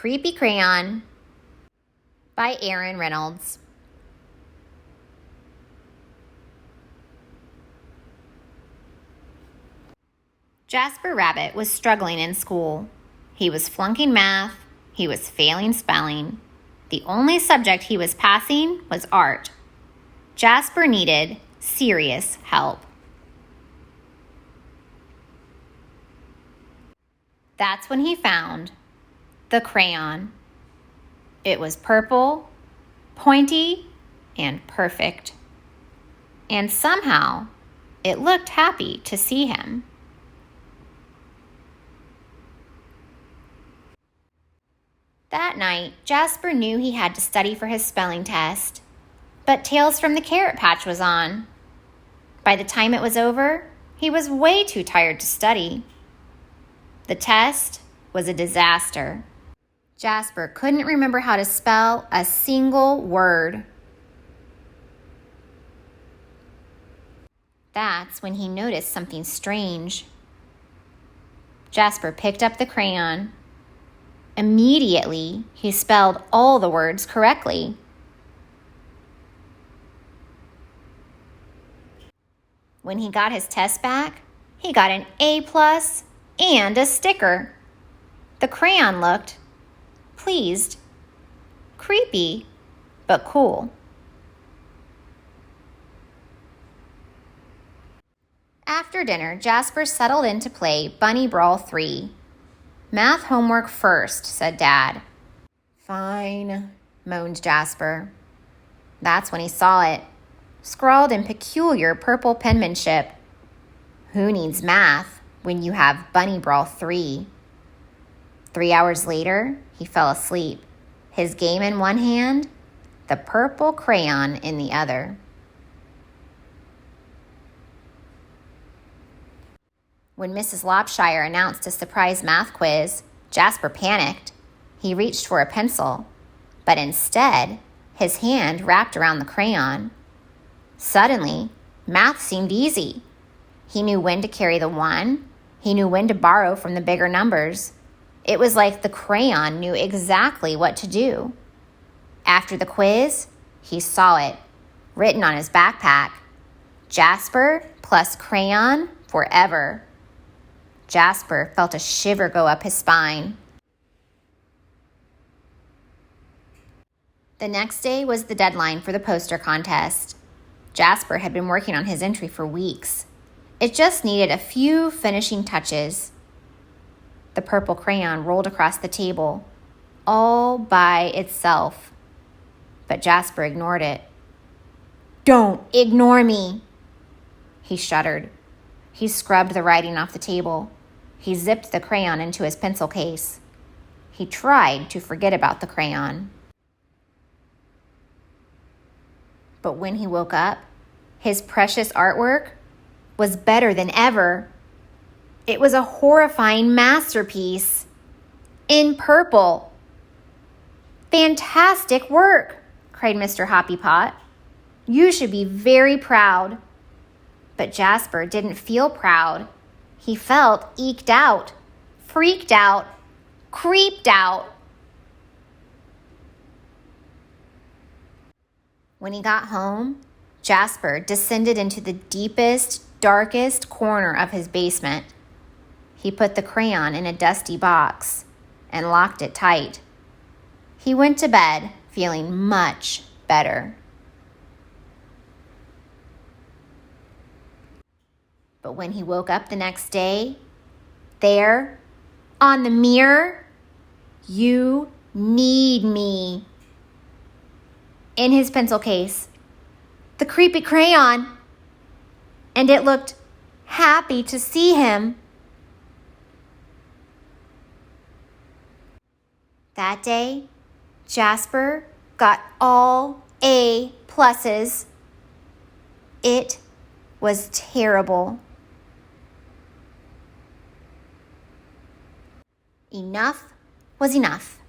Creepy Crayon by Aaron Reynolds. Jasper Rabbit was struggling in school. He was flunking math. He was failing spelling. The only subject he was passing was art. Jasper needed serious help. That's when he found the crayon. It was purple, pointy, and perfect. And somehow, it looked happy to see him. That night, Jasper knew he had to study for his spelling test, but Tales from the Carrot Patch was on. By the time it was over, he was way too tired to study. The test was a disaster. Jasper couldn't remember how to spell a single word. That's when he noticed something strange. Jasper picked up the crayon. Immediately, he spelled all the words correctly. When he got his test back, he got an A+ and a sticker. The crayon looked pleased, creepy, but cool. After dinner, Jasper settled in to play Bunny Brawl 3. Math homework first, said Dad. Fine, moaned Jasper. That's when he saw it, scrawled in peculiar purple penmanship. Who needs math when you have Bunny Brawl 3? 3 hours later, he fell asleep, his game in one hand, the purple crayon in the other. When Mrs. Lopshire announced a surprise math quiz, Jasper panicked. He reached for a pencil, but instead, his hand wrapped around the crayon. Suddenly, math seemed easy. He knew when to carry the 1. He knew when to borrow from the bigger numbers. It was like the crayon knew exactly what to do. After the quiz, he saw it, written on his backpack. Jasper plus crayon forever. Jasper felt a shiver go up his spine. The next day was the deadline for the poster contest. Jasper had been working on his entry for weeks. It just needed a few finishing touches. The purple crayon rolled across the table, all by itself. But Jasper ignored it. "Don't ignore me," he shuddered. He scrubbed the writing off the table. He zipped the crayon into his pencil case. He tried to forget about the crayon. But when he woke up, his precious artwork was better than ever. It was a horrifying masterpiece in purple. "Fantastic work," cried Mr. Hoppypot. "You should be very proud." But Jasper didn't feel proud. He felt eked out, freaked out, creeped out. When he got home, Jasper descended into the deepest, darkest corner of his basement. He put the crayon in a dusty box and locked it tight. He went to bed feeling much better. But when he woke up the next day, there, on the mirror, "You need me," in his pencil case, the creepy crayon, and it looked happy to see him. That day, Jasper got all A+. It was terrible. Enough was enough.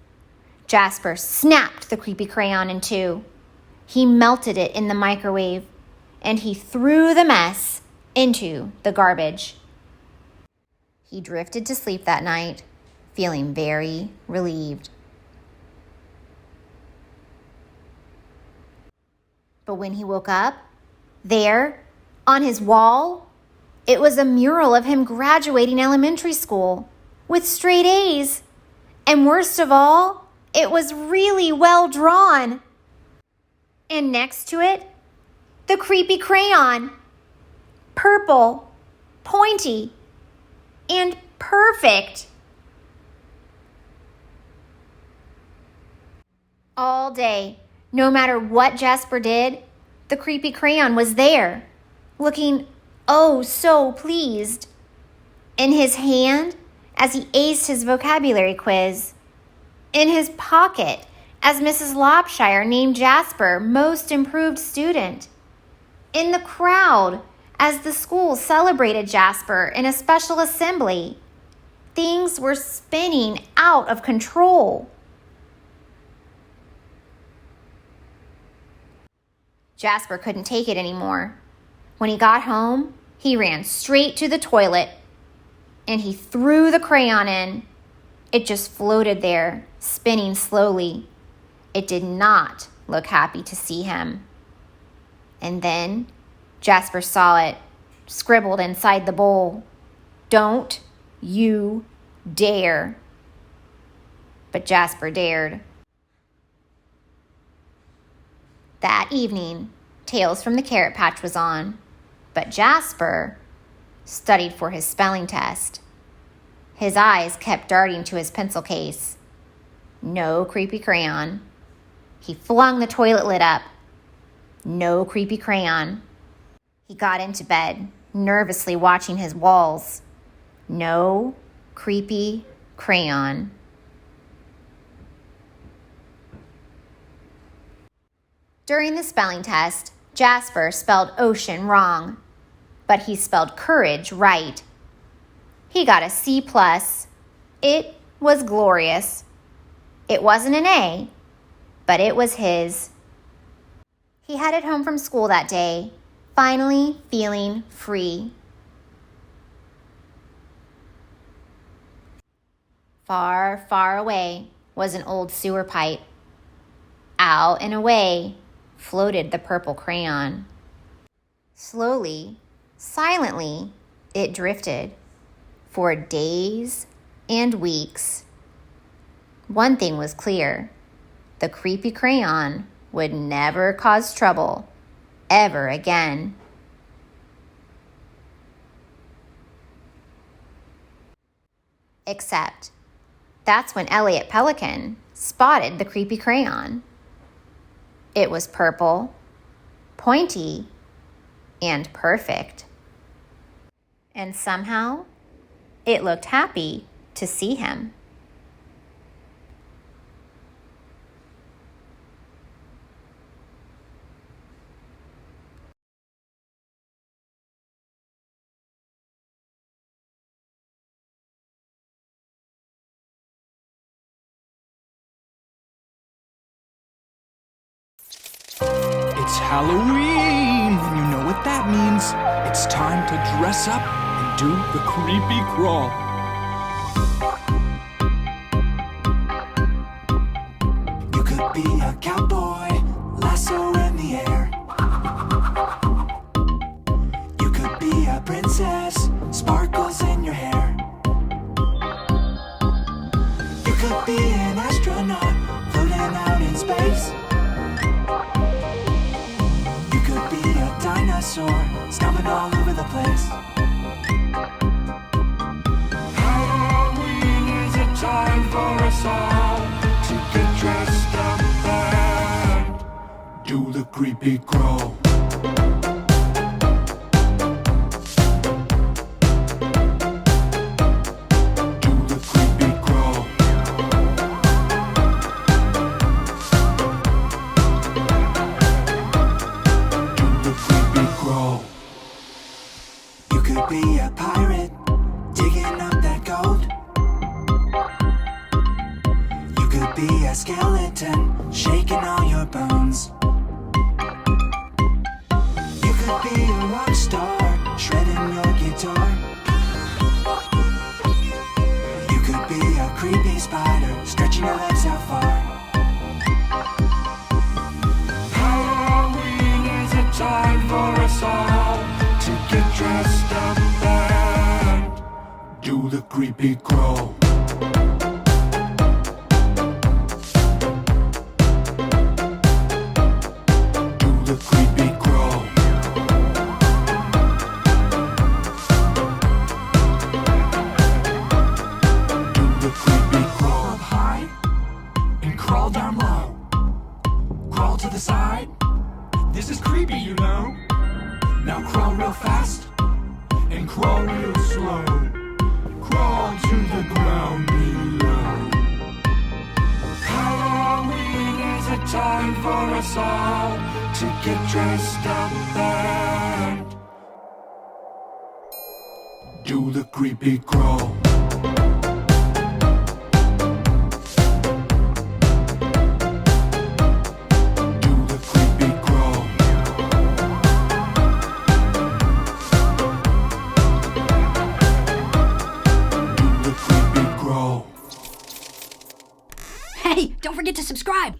Jasper snapped the creepy crayon in two. He melted it in the microwave, and he threw the mess into the garbage. He drifted to sleep that night, feeling very relieved. But when he woke up, there, on his wall, it was a mural of him graduating elementary school with straight A's. And worst of all, it was really well drawn. And next to it, the creepy crayon. Purple, pointy, and perfect. All day, no matter what Jasper did, the creepy crayon was there, looking oh so pleased. In his hand, as he aced his vocabulary quiz. In his pocket, as Mrs. Lopshire named Jasper Most Improved Student. In the crowd, as the school celebrated Jasper in a special assembly. Things were spinning out of control. Jasper couldn't take it anymore. When he got home, he ran straight to the toilet and he threw the crayon in. It just floated there, spinning slowly. It did not look happy to see him. And then Jasper saw it, scribbled inside the bowl. Don't you dare. But Jasper dared. That evening, Tales from the Carrot Patch was on, but Jasper studied for his spelling test. His eyes kept darting to his pencil case. No creepy crayon. He flung the toilet lid up. No creepy crayon. He got into bed, nervously watching his walls. No creepy crayon. During the spelling test, Jasper spelled ocean wrong, but he spelled courage right. He got a C+. It was glorious. It wasn't an A, but it was his. He headed home from school that day, finally feeling free. Far, far away was an old sewer pipe. Out and away floated the purple crayon. Slowly, silently, it drifted for days and weeks. One thing was clear. The creepy crayon would never cause trouble ever again. Except that's when Elliot Pelican spotted the creepy crayon. It was purple, pointy, and perfect. And somehow, it looked happy to see him. It's Halloween, and you know what that means. It's time to dress up and do the creepy crawl. You could be a cowboy, lasso in the air. You could be a princess, sparkles in your hair. You could be an astronaut, floating out in space. Dinosaur, stomping all over the place. Halloween is a time for us all to get dressed up and do the creepy crawl. Be a pirate, digging up that gold. You could be a skeleton, shaking all your bones. You could be a rock star, shredding your guitar. You could be a creepy spider, stretching your legs out far. Halloween creepy crawl. Do the creepy crawl. Do the creepy crawl. Up high and crawl down low. Crawl to the side. This is creepy, you know. Now crawl real fast and crawl real slow. Crawl to the ground below. Halloween is a time for us all to get dressed up and do the creepy crawl. Do the creepy crawl. Do the creepy crawl. Hey, don't forget to subscribe.